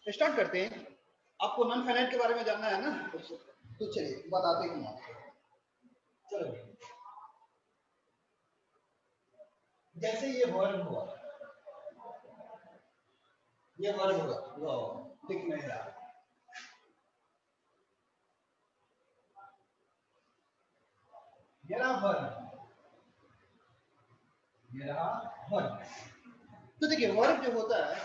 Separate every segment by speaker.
Speaker 1: Start करते हैं। आपको नॉन फाइनाइट के बारे में जानना है ना, तो चलिए बताते हैं आपको। चलो जैसे ये वर्ब हुआ, ये वर्ब हुआ दिख नहीं रहा, ये रहा वर्ब, ये रहा वर्ब। तो देखिए वर्ब जो होता है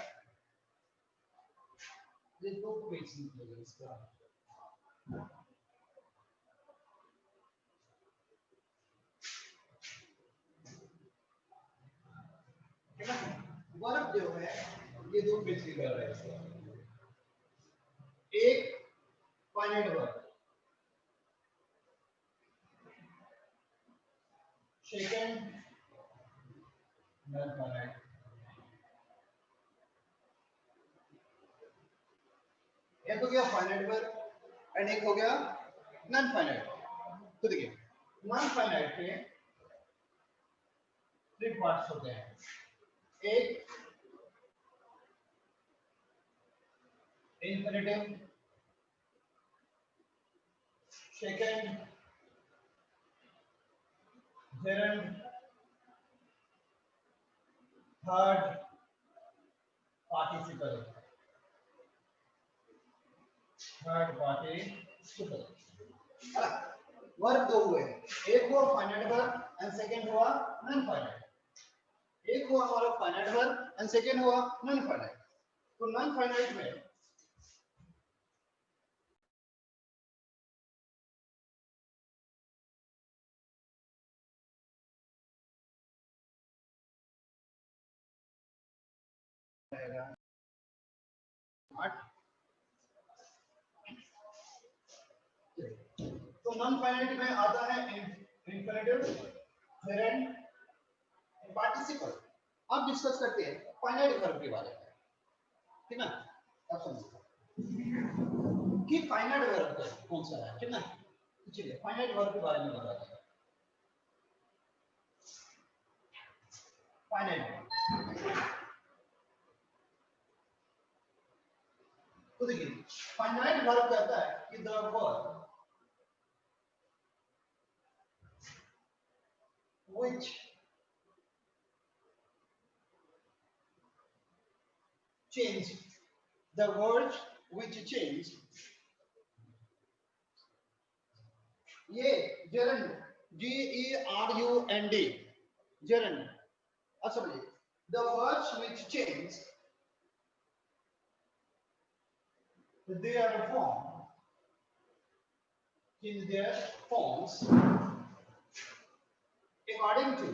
Speaker 1: ये दो पेज निकलेगा इसका। वर्ब जो है ये दो पेज निकल रहा है इसका। एक finite verb, second non finite. एक हो गया फाइनाइट वर्ब एंड एक हो गया नॉन फाइनाइट। तो देखिए नॉन फाइनाइट के थ्री पार्ट्स होते हैं। एक infinitive, second gerund, third participle, third participle. Verb दो हुए, एक हुआ फाइनाइट वर्ब एंड सेकंड हुआ नॉन फाइनाइट। एक हुआ हमारा फाइनाइट वर्ब एंड सेकंड हुआ नॉन फाइनाइट। तो नॉन फाइनाइट में तो नॉन फाइनाइट में आता है इंफिनिटिव, जेरंड, पार्टिसिपल। अब डिस्कस करते हैं फाइनाइट वर्ब के बारे में, ठीक ना। अब समझिए कि फाइनाइट वर्ब कौन सा है, ठीक ना। चलिए फाइनाइट वर्ब के बारे में बताते हैं। फाइनाइट, तो देखिए फाइनाइट वर्ब कहता है कि the verb which change, the words which change, ये gerund, G-E-R-U-N-D, gerund। अब समझिए the words which change their form, change their forms according to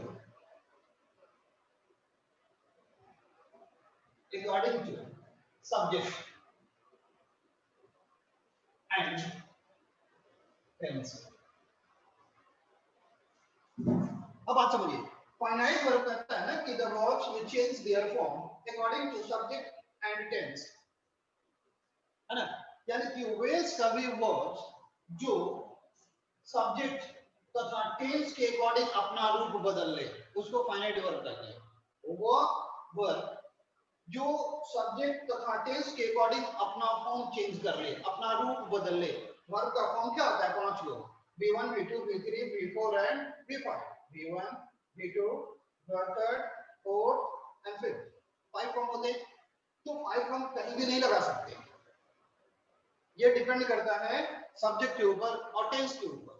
Speaker 1: subject and tense। अब बात समझिए, फाइनाइट वर्ब कहता है ना कि the verbs will change their form according to subject and tense, है ना। यानी कि वे सभी वर्ब्स जो सब्जेक्ट तथा टेंस के अकॉर्डिंग अपना रूप बदल ले उसको फाइनाइट वर्ब कहते हैं। वो वर्ब जो सब्जेक्ट तथा टेंस के अकॉर्डिंग अपना फॉर्म चेंज कर ले, अपना रूप बदल ले। वर्ब का फॉर्म क्या होता है, पांच लोग, V1, V2, V3, V4 and V5। V1, V2, third, fourth and fifth, 5 form होते हैं। तो 5 फॉर्म कहीं भी नहीं लगा सकते, ये डिपेंड करता है सब्जेक्ट के ऊपर और टेंस के ऊपर,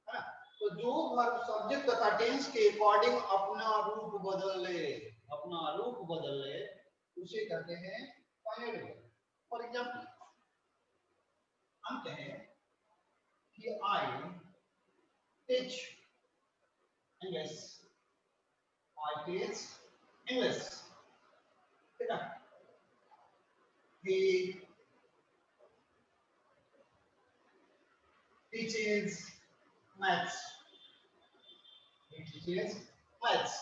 Speaker 1: है ना। तो जो वर्ब सब्जेक्ट तथा टेंस के अकॉर्डिंग अपना रूप बदल ले उसे कहते हैं फाइनाइट वर्ब। फॉर एग्जांपल हम कहें कि I teach English, I teach English, ठीक है। he teaches maths, he teaches maths।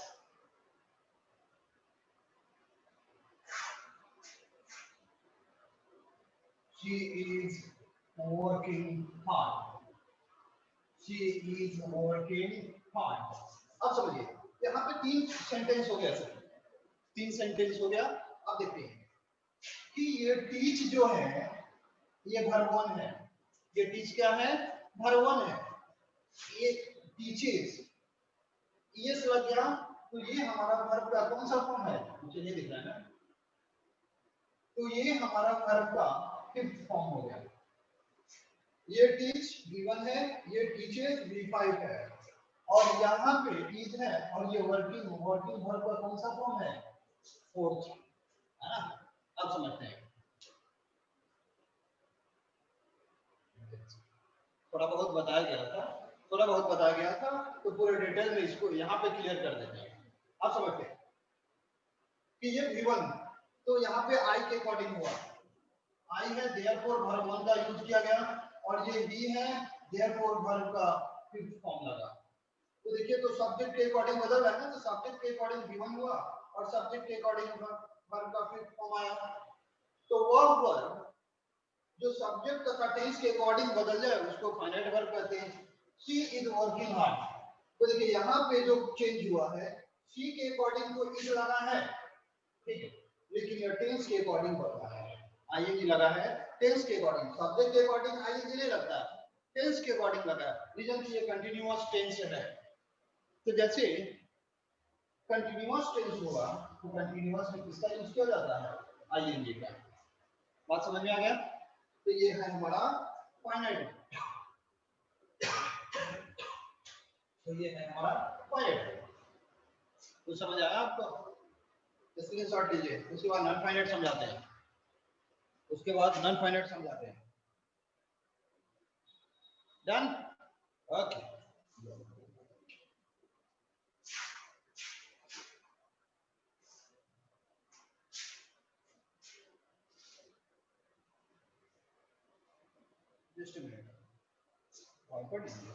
Speaker 1: she is working hard, she is working hard। अब समझिए यहाँ पे तीन सेंटेंस हो गया सर, तीन सेंटेंस हो गया। अब देखते हैं कि ये टीच जो है ये verb 1 है, ये टीच क्या है, verb 1 है, ये टीचेस ईएस लग गया तो ये हमारा वर्ब का कौन सा फॉर्म है, मुझे ये दिख रहा है ना, तो ये हमारा वर्ब का फिफ्थ फॉर्म हो गया। ये टीच V1 है, ये टीचेस V5 है, और यहाँ पे टीच है और ये वर्किंग वर्ब का कौन सा फॉर्म है, फोर्थ, है ना। अब समझते हैं, थोड़ा बहुत बताया गया था, तो पूरे डिटेल में इसको यहाँ पे क्लियर कर देते हैं। अब समझते हैं कि ये V1 तो यहाँ पे I के अकॉर्डिंग हुआ, I है therefore verb 1 का यूज किया गया, और ये V है therefore verb का फिफ्थ फॉर्म लगा। तो देखिए तो सब्जेक्ट के अकॉर्डिंग बदल रहा है ना, तो सब्जेक्ट के अकॉर्डिंग V1 हुआ और सब्जेक्ट के अकॉर्डिंग वर्ब का फिफ्थ फॉर्म आया। तो वह वर्ब जो सब्जेक्ट तथा टेंस के अकॉर्डिंग बदल जाए उसको फाइनाइट वर्ब कहते हैं। शी इज वर्किंग हार्ड, तो देखिए यहाँ पे जो चेंज हुआ है, शी के अकॉर्डिंग तो इज लगा है, ठीक है, लेकिन ये टेंस के अकॉर्डिंग बढ़ रहा है, आईएनजी लगा है टेंस के अकॉर्डिंग, सब्जेक्ट के अकॉर्डिंग आईएनजी नहीं लगता, टेंस के अकॉर्डिंग लगा है, रीजन ये कंटीन्यूअस टेंस है। तो जैसे कंटीन्यूअस टेंस हुआ तो कंटीन्यूअस में किसका यूज किया जाता है, आईएनजी का। बात समझ में आ गया। तो ये है हमारा फाइनाइट, तो ये है हमारा फाइनाइट, तो समझ आया आपको, स्क्रीनशॉट लीजिए। उसके बाद नॉन फाइनाइट समझाते हैं, done, okay. Just a minute, point लीजिए।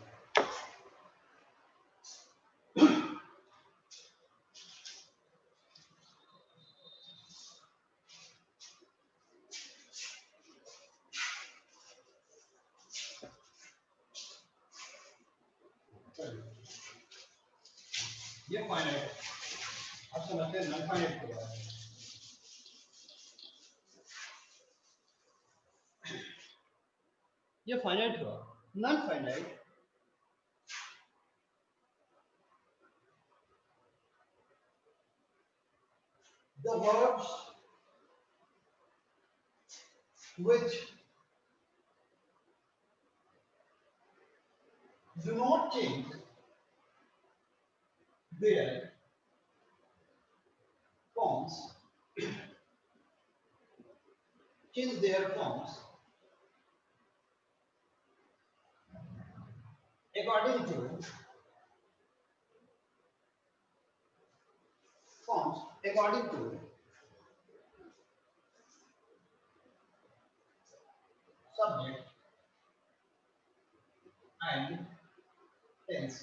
Speaker 1: ये फाइनाइट, अब समझते हैं नॉन फाइनाइट के बारे में। ये फाइनाइट हुआ, non finite the verbs which do not change their forms, according to subject and tense,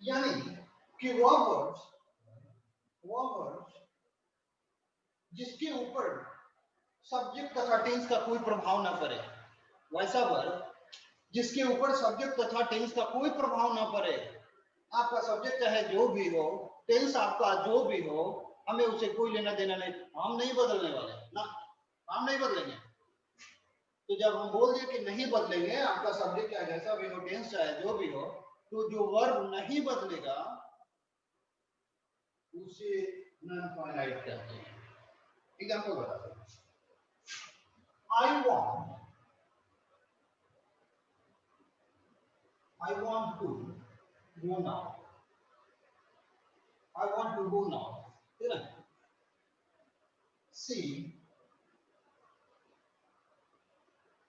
Speaker 1: यानी कि वह वर्ड्स जिसके ऊपर सब्जेक्ट तथा टेंस का कोई प्रभाव ना पड़े, वैसा वर्ड जिसके ऊपर सब्जेक्ट तथा टेंस का कोई प्रभाव ना पड़े, आपका सब्जेक्ट चाहे जो भी हो, टेंस आपका जो भी हो, हमें उसे कोई लेना देना नहीं, हम नहीं बदलने वाले ना, हम नहीं बदलेंगे। तो जब हम बोल दिए कि नहीं बदलेंगे, आपका सब्जेक्ट चाहे जैसा भी हो, टेंस चाहे जो भी हो, तो जो वर्ब नहीं बदलेगा उसे नॉन फाइनाइट कहते हैं। एग्जांपल बताते हैं, I want to go now, I want to go now, ठीक है। She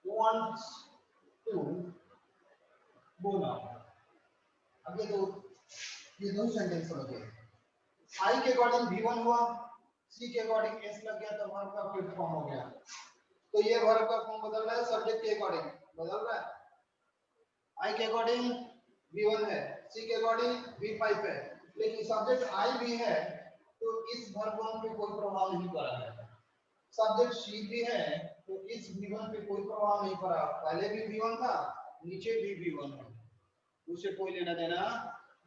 Speaker 1: wants to go now। अब ये दो सेंटेंस समझिए, I के अकॉर्डिंग V1 हुआ, C के अकॉर्डिंग S लग गया, तो वर्ब का फिफ्थ फॉर्म हो गया। तो ये वर्ब का फॉर्म बदल रहा है, सब्जेक्ट के अकॉर्डिंग बदल रहा है, I के अकॉर्डिंग V1 है, C के अकॉर्डिंग V5 है, लेकिन सब्जेक्ट I भी है तो इस वर्ब पे कोई प्रभाव नहीं पड़ा है। सब्जेक्ट C भी है तो इस V1 पे कोई प्रभाव नहीं पड़ा, पहले भी V1 था, नीचे भी V1 है, उसे कोई लेना देना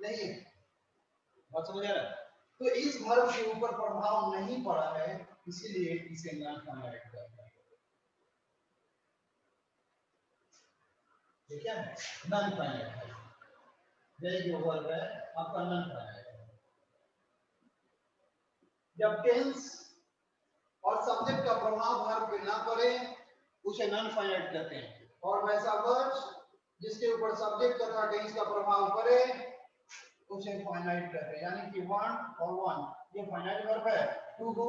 Speaker 1: नहीं है। बात समझ आ रहा है। तो इस वर्ब के ऊपर प्रभाव नहीं पड़ा है, इसीलिए इसे नॉन फाइनाइट कहते हैं। ठीक है, नॉन फाइनाइट है, ये जो वर्ब है आपका नॉन फाइनाइट है। जब टेंस और सब्जेक्ट का प्रभाव वर्ब पे ना पड़े उसे नॉन फाइनाइट कहते हैं, और वैसा वर्ब जिसके ऊपर सब्जेक्ट तथा टेंस का प्रभाव पड़े उसे फाइनाइट कहते हैं। यानी कि वन और वन ये फाइनाइट वर्ब है, टू गो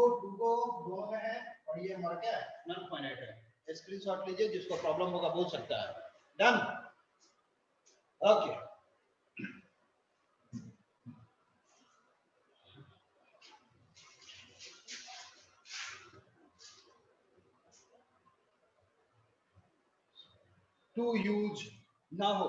Speaker 1: दोनों में है, और ये वर्ब क्या है, नॉन फाइनाइट है। स्क्रीनशॉट लीजिए, जिसको प्रॉब्लम होगा बोल सकता है। Done, okay. टू यूज ना हो,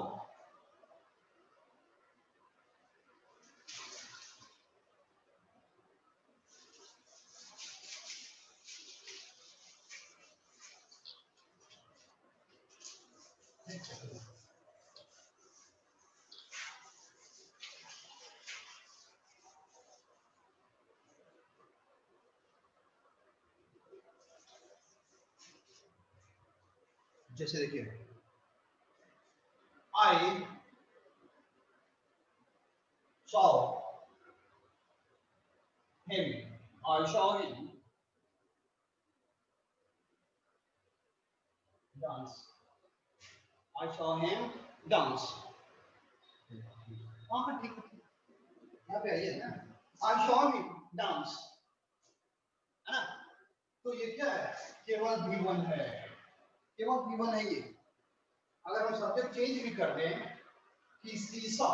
Speaker 1: जैसे देखिए I saw him, I saw him dance, I saw him dance। हाँ ठीक है, यहाँ पे आइए ना, I saw him dance, है ना। तो ये क्या है, केवल V1 है, केवल V1 है ये। अगर हम सब्जेक्ट चेंज भी कर दें कि सी सॉ,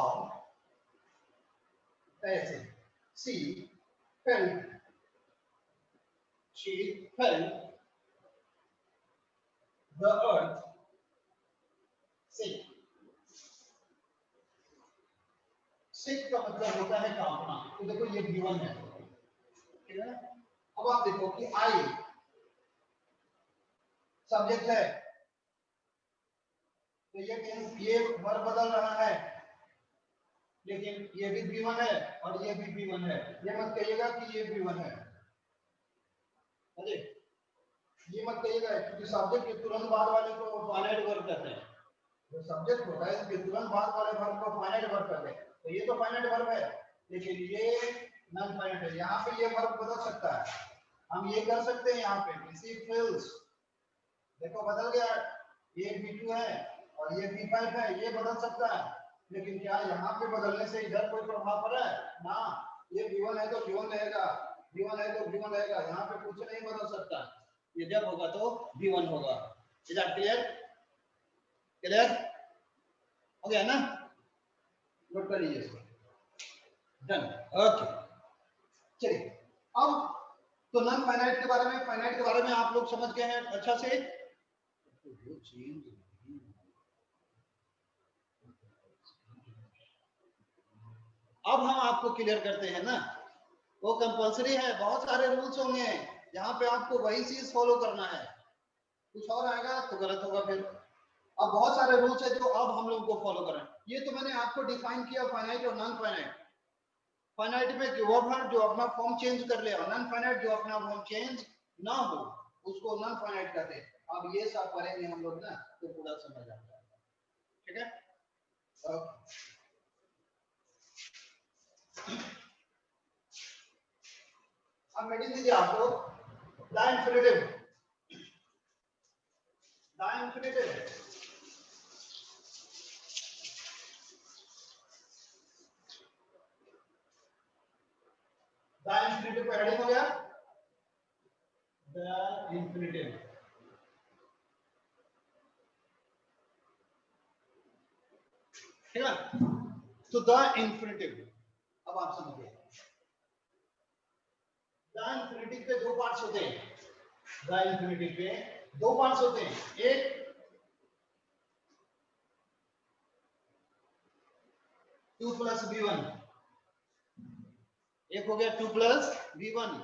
Speaker 1: ऐसे she felt, she felt the earth sick. Sick का मतलब होता है कांपना, तो देखो ये V1 है, ठीक है। अब आप देखो कि आई सब्जेक्ट है, तो ये वर्ब बदल रहा है, लेकिन ये भी V1 है और ये भी V1 है। ये मत कहिएगा कि ये V1 है, अरे ये मत कहिएगा, क्योंकि सब्जेक्ट के तुरंत बाद वाले को फाइनाइट वर्ब कहते हैं। जो सब्जेक्ट होता है इसके तुरंत बाद वाले वर्ब को फाइनाइट वर्ब कहते हैं। तो ये तो फाइनाइट वर्ब है, लेकिन ये नॉन फाइनाइट है। यहाँ पे ये वर्ब बदल सकता है, हम ये कर सकते हैं यहाँ पे रिसीव फिल्स, देखो बदल गया, ये V2 है और ये V5 है, ये बदल सकता है। लेकिन क्या यहाँ पे बदलने से इधर कोई प्रभाव पड़ा है ना, ये V1 है तो V1 रहेगा, V1 है तो V1 रहेगा, यहाँ पे कुछ नहीं बदल सकता। ये जब होगा तो V1 होगा। Is that clear? क्लियर हो गया ना, नोट कर लीजिए इसको। Done, okay. चलिए अब तो नॉन फाइनाइट के बारे में, फाइनाइट के बारे में आप लोग समझ गए हैं अच्छा से। अब हम आपको क्लियर करते हैं ना, वो कंपलसरी है, बहुत सारे रूल्स होंगे यहाँ पे, आपको वही चीज फॉलो करना है, कुछ और आएगा तो गलत होगा फिर। अब बहुत सारे रूल्स है जो अब हम लोग को फॉलो करें। ये तो मैंने आपको डिफाइन किया फाइनाइट और नॉन फाइनाइट। फाइनाइट में जो वर्ब जो अपना फॉर्म चेंज कर ले, और नॉन फाइनाइट जो अपना फॉर्म चेंज ना हो उसको नॉन फाइनाइट कहते हैं। अब ये सब करेंगे हम लोग ना तो पूरा समझ आ जाएगा, ठीक है। अब मेडिन दीजिए आपको the infinitive, the infinitive the infinitive का हेडिंग हो गया द इंफिनिटिव। ठीक है, तो द इंफिनिटिव अब आप समझिए, द इंफिनिटिव के दो पार्ट्स होते हैं, द इंफिनिटिव के दो पार्ट्स होते हैं, एक टू प्लस V1, एक हो गया टू प्लस V1,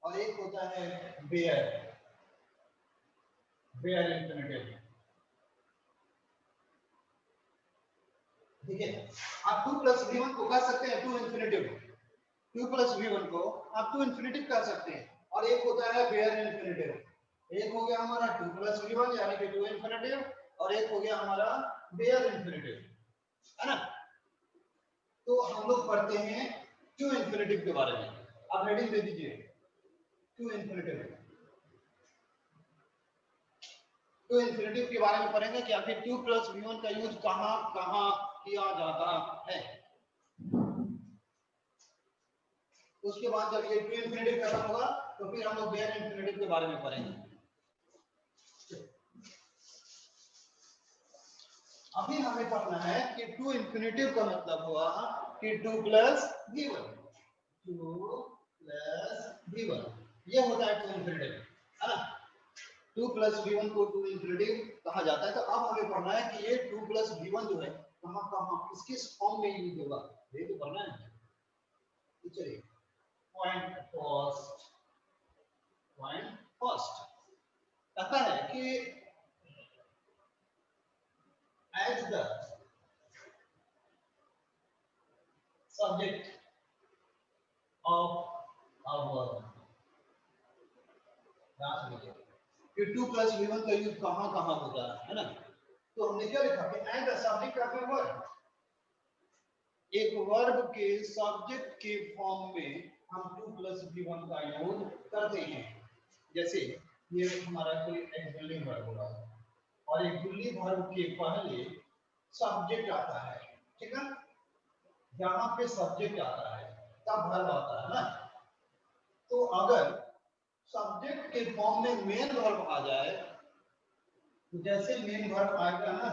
Speaker 1: और एक होता है बेयर, बेयर इंफिनिटिव। ठीक है, आप टू प्लस V1 को कह सकते हैं to infinitive, to plus V one को आप टू इन्फिनिटिव कर सकते हैं, और एक होता है बेयर इन्फिनिटिव। एक हो गया हमारा टू प्लस वी वन यानी कि टू इन्फिनिटिव, और एक हो गया हमारा बेयर इन्फिनिटिव, है ना। तो हम लोग पढ़ते हैं टू इन्फिनिटिव के बारे में। आप हेडिंग दे दीजिए टू इन्फिनिटिव। टू इन्फिनिटिव के बारे में पढ़ेंगे कि आखिर टू प्लस वी वन का यूज कहां कहां किया जाता है। उसके बाद जब ये टू इन्फिनिटिव खत्म होगा तो फिर हम लोग बेयर इन्फिनिटिव के बारे में पढ़ेंगे। अभी हमें पढ़ना है कि टू इन्फिनिटिव का मतलब हुआ कि to plus V one, to plus V one, ये होता है टू इन्फिनिटिव, है ना। टू प्लस वी वन को टू इन्फिनिटिव कहा जाता है। तो अब हमें पढ़ना है कि ये टू प्लस वी वन जो है कहाँ कहाँ किस किस फॉर्म में यूज होगा, ये तो पढ़ना है। तो चलिए पॉइंट फर्स्ट कहता है कि as the subject of our, कि टू प्लस वी वन का यूज कहाँ कहाँ होता है ना। तो हमने क्या लिखा कि as the subject of a verb, एक वर्ब के सब्जेक्ट के फॉर्म में हम टू प्लस वी वन का यूज करते हैं। जैसे ये हमारा कोई एक्सुअली वर्ब होगा और एक्सुअली वर्ब के पहले सब्जेक्ट आता है, ठीक है। यहाँ पे सब्जेक्ट आता है तब वर्ब आता है ना। तो अगर सब्जेक्ट के फॉर्म में मेन वर्ब आ जाए, तो जैसे मेन वर्ब आएगा ना,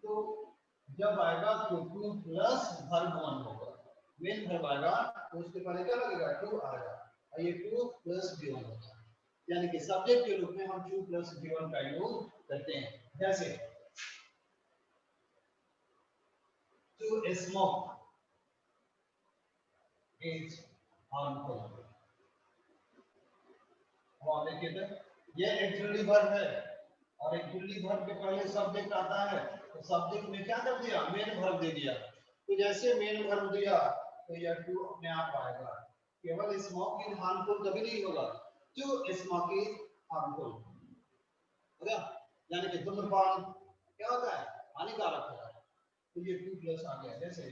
Speaker 1: तो जब आएगा तो टू प्लस वर्ब वन होगा। मेन वर्ब आएगा तो उसके पहले क्या लगेगा, टू आएगा, और ये टू प्लस वी वन होगा। यानी कि सब्जेक्ट के रूप में हम टू प्लस वी वन का यूज करते हैं। जैसे टू स्मोक इज हार्मफुल, और देखिए तो ये एक्चुअली वर्ब है और एक्चुअली वर्ब के पहले सब्जेक्ट आता है, तो सब्जेक्ट में क्या कर दिया, मेन वर्ब दे दिया। तो जैसे मेन वर्ब दिया तो यह टू अपने आप आएगा। केवल स्मोक इज हार्मफुल कभी नहीं होगा, टू स्मोक इज हार्मफुल होगा। यानी कि धूम्रपान क्या होता है, हानिकारक होता है। तो ये टू प्लस आ गया। जैसे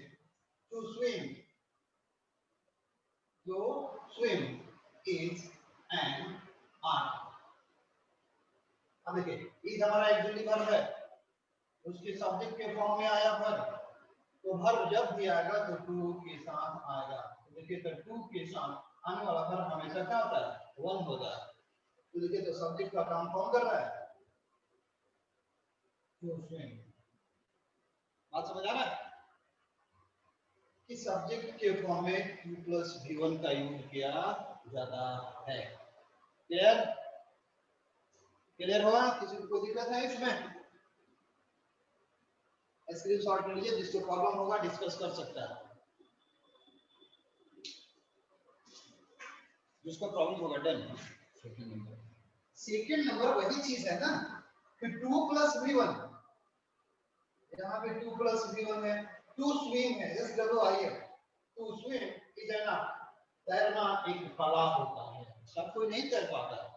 Speaker 1: टू स्विम, तो स्विम इज एन आर्ट। अब देखिए इज हमारा एक्चुअली वर्ब है, उसके सब्जेक्ट के फॉर्म में आया वर्ब, तो वर्ब जब भी आएगा तो टू के साथ आएगा। तो देखिए तो टू के साथ आने वाला वर्ब हमेशा क्या होता है, वन होता है। तो देखिए तो सब्जेक्ट का काम कौन कर रहा है, टू स्विम। बात समझ आ रहा है कि सब्जेक्ट के फॉर्म में टू प्लस वी वन का यूज किया जाता है। क्लियर क्लियर हुआ, किसी को कोई दिक्कत है इसमें? स्क्रीनशॉट ले लीजिए, जिसको प्रॉब्लम होगा डिस्कस कर सकता है। जिसको प्रॉब्लम होगा डन। सेकंड नंबर वही चीज है ना कि टू प्लस वी वन, यहाँ पे टू प्लस वी वन है, टू स्विम है, S W I M, to swim is an art, तैरना एक कला होता है, सब कोई नहीं तैर पाता है।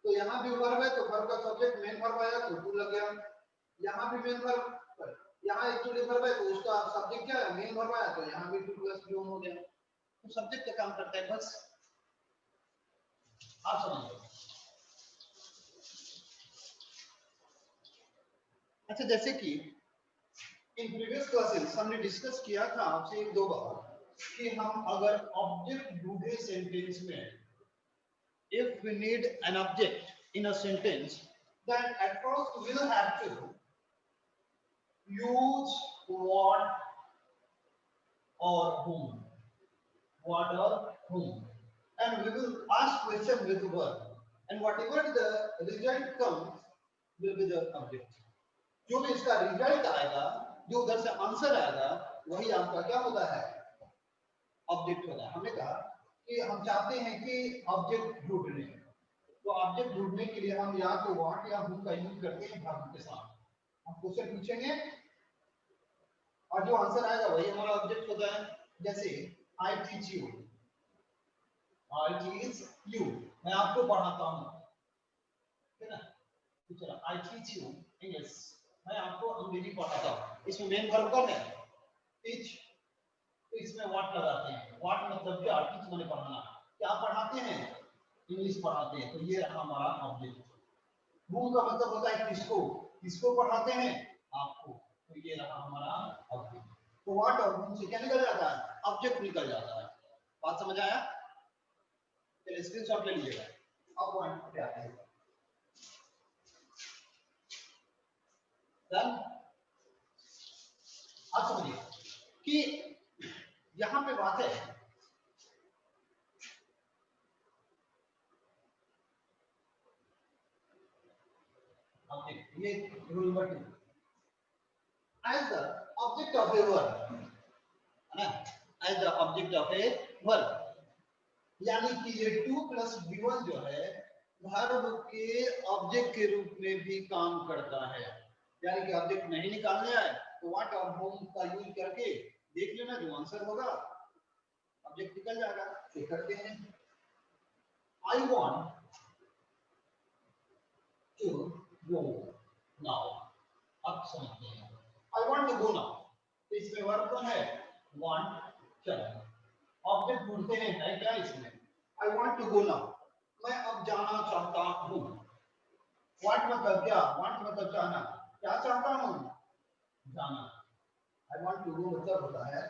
Speaker 1: तो यहाँ भी वर्ब है तो वर्ब का सब्जेक्ट मेन वर्ब आया तो टू लग गया। यहाँ भी मेन वर्ब, यहाँ एक्चुअली वर्ब है तो उसका सब्जेक्ट क्या है, मेन वर्ब आया तो यहाँ भी टू प्लस वी वन हो गया। तो सब्जेक्ट का काम करता है बस, आप समझ लो। अच्छा जैसे कि इन प्रीवियस क्लासेस हमने डिस्कस किया था आपसे एक दो बार कि हम अगर ऑब्जेक्ट ढूंढे सेंटेंस में, if we need an object in a sentence, then at first we'll have to use what or whom, what or whom, and we will ask question with verb, and whatever the result comes will be the object. जो भी इसका result आएगा, जो उधर से answer आएगा, वही आपका क्या होता है, ऑब्जेक्ट होता है। हमने कहा कि हम चाहते हैं कि ऑब्जेक्ट ढूंढने, तो ऑब्जेक्ट ढूंढने के लिए हम या तो व्हाट या हु का यूज करते हैं वर्ब के साथ। हम क्वेश्चन पूछेंगे और जो आंसर आएगा वही हमारा ऑब्जेक्ट होता है। जैसे I teach you, I teach you, मैं आपको पढ़ाता हूँ, है ना? तो चलो I teach you English, मैं आपको अंग्रेजी पढ़ाता हूँ। इसमें मेन वर्ब कौन है? teach। तो इसमें what लगाते हैं, what मतलब क्या? teach माने पढ़ाना। क्या पढ़ाते हैं? इंग्लिश पढ़ाते हैं। तो ये रहा हमारा ऑब्जेक्ट। whom का मतलब होता है किसको, किसको पढ़ाते हैं? आपको। तो ये रहा हमारा ऑब्जेक्ट। तो what और whom से क्या निकल जाता है? ऑब्जेक्ट निकल जाता है। बात समझ आया? चलिए स्क्रीनशॉट ले लीजिएगा। अब पॉइंट पे आते हैं। डन? अब समझिए कि यहां पे बात है ऑब्जेक्ट, ये rule number 2, as the object of a verb, है ना? as the object of a verb, यानी कि ये 2 + v1 जो है वर्ब के ऑब्जेक्ट के रूप में भी काम करता है। यानी कि ऑब्जेक्ट नहीं निकालने आए तो व्हाट और होम का यूज करके देख लेना, जो आंसर होगा ऑब्जेक्ट निकल जाएगा। तो करते हैं I want to go now. अब समझते हैं I want to go now, तो इसमें वर्ब कौन है? वांट, चलो ऑब्जेक्ट ढूंढते हैं, है क्या इसमें? I want to go now, मैं अब जाना चाहता हूँ। वांट मतलब क्या? वांट मतलब चाहना, क्या चाहता हूँ? जाना। आई वांट टू गो मतलब होता है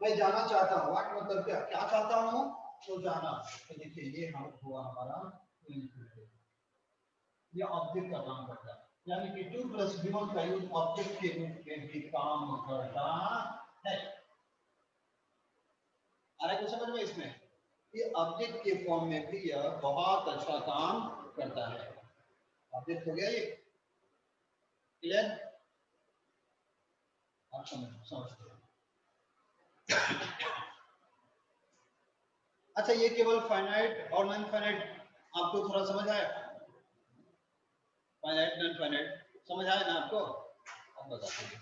Speaker 1: मैं जाना चाहता हूँ। वाट मतलब क्या? क्या चाहता हूँ? तो जाना। तो देखिए ये हम हुआ हमारा ये ऑब्जेक्ट का काम करता है, यानी कि 2 + v1 का यूज ऑब्जेक्ट के रूप में भी काम करता है। आ रहा है कुछ समझ में इसमें? ये ऑब्जेक्ट के फॉर्म में भी यह बहुत अच्छा काम करता है। ऑब्जेक्ट हो गया ये, क्लियर? आप समझते हैं? अच्छा, ये केवल फाइनाइट और नॉन फाइनाइट आपको थोड़ा समझ आया? फाइनाइट नॉन फाइनाइट समझ आया ना आपको? अब बताते हैं।